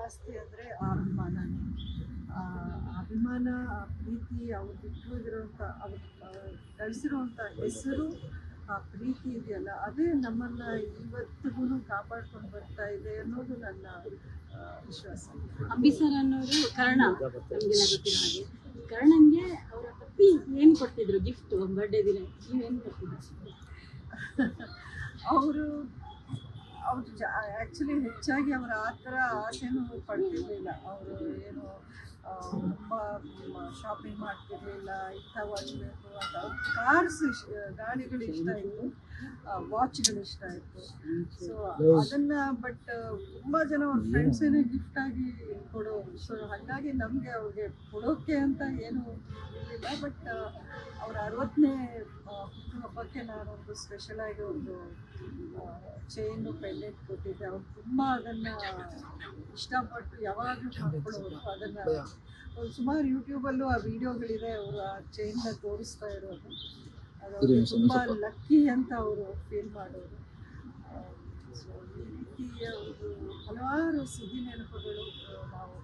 ಆಸ್ತಿ ಅಂದರೆ ಆ ಅಭಿಮಾನನೇ. ಆ ಅಭಿಮಾನ, ಆ ಪ್ರೀತಿ, ಅವ್ರು ಬಿಟ್ಟು ಹೋಗಿರೋಂಥ ಅವ್ರು ಗಳಿಸಿರೋಂಥ ಹೆಸರು, ಆ ಪ್ರೀತಿ ಇದೆಯಲ್ಲ, ಅದೇ ನಮ್ಮನ್ನು ಇವತ್ತಿಗೂ ಕಾಪಾಡ್ಕೊಂಡು ಬರ್ತಾ ಇದೆ ಅನ್ನೋದು ನನ್ನ ವಿಶ್ವಾಸ. ಅಂಬಿ ಸರ್ ಅನ್ನೋರು ಕರ್ಣ, ನಮಗೆಲ್ಲ ಗೊತ್ತಿರೋ ಹಾಗೆ ಕರ್ಣಂಗೆ ಅವರ ಪತಿ ಏನು ಕೊಡ್ತಿದ್ರು ಗಿಫ್ಟ್ ಬರ್ಡೇ ದಿನ, ನೀವೇನು ಕೊಡ್ತಿದ್ರು? ಅವರು ಆ್ಯಕ್ಚುಲಿ ಹೆಚ್ಚಾಗಿ ಅವರ ಆ ಥರ ಆಸೆನೂ ಪಡ್ತಿರ್ಲಿಲ್ಲ. ಅವರು ಏನು ತುಂಬ ಶಾಪಿಂಗ್ ಮಾಡ್ತಿರ್ಲಿಲ್ಲ, ಇಂಥವಾಗಬೇಕು ಅಂತ. ಕಾರ್ಸ್ ಗಾಡಿಗಳು ಇಷ್ಟ ಇತ್ತು, ವಾಚ್ಗಳು ಇಷ್ಟ ಇತ್ತು. ಸೊ ಅದನ್ನು ಬಟ್ ತುಂಬ ಜನ ಅವ್ರ ಫ್ರೆಂಡ್ಸೇನೆ ಗಿಫ್ಟಾಗಿ ಕೊಡೋರು. ಸೊ ಹಾಗಾಗಿ ನಮಗೆ ಅವ್ರಿಗೆ ಕೊಡೋಕ್ಕೆ ಅಂತ ಏನೂ ಇರಲಿಲ್ಲ. ಬಟ್ ಅವರ 60ನೇ ಹುಟ್ಟುಹಬ್ಬಕ್ಕೆ ನಾನೊಂದು ಸ್ಪೆಷಲಾಗಿ ಒಂದು ಚೈನು ಪೆಂಡೆಂಟ್ ಕೊಟ್ಟಿದ್ದೆ. ಅವ್ರು ತುಂಬ ಅದನ್ನು ಇಷ್ಟಪಟ್ಟು ಯಾವಾಗಲೂ ಹಾಕ್ಕೊಡೋರು. ಅದನ್ನು ಸುಮಾರು ಯೂಟ್ಯೂಬಲ್ಲೂ ಆ ವಿಡಿಯೋಗಳಿದೆ, ಅವರು ಆ ಚೈನ್ನ ತೋರಿಸ್ತಾ ಇರೋದು. ಅದು ತುಂಬ ಲಕ್ಕಿ ಅಂತ ಅವರು ಫೀಲ್ ಮಾಡೋರು. ಸೊ ಈ ರೀತಿಯ ಒಂದು ಹಲವಾರು ಸುದ್ದಿ ನೆನಪುಗಳು ನಾವು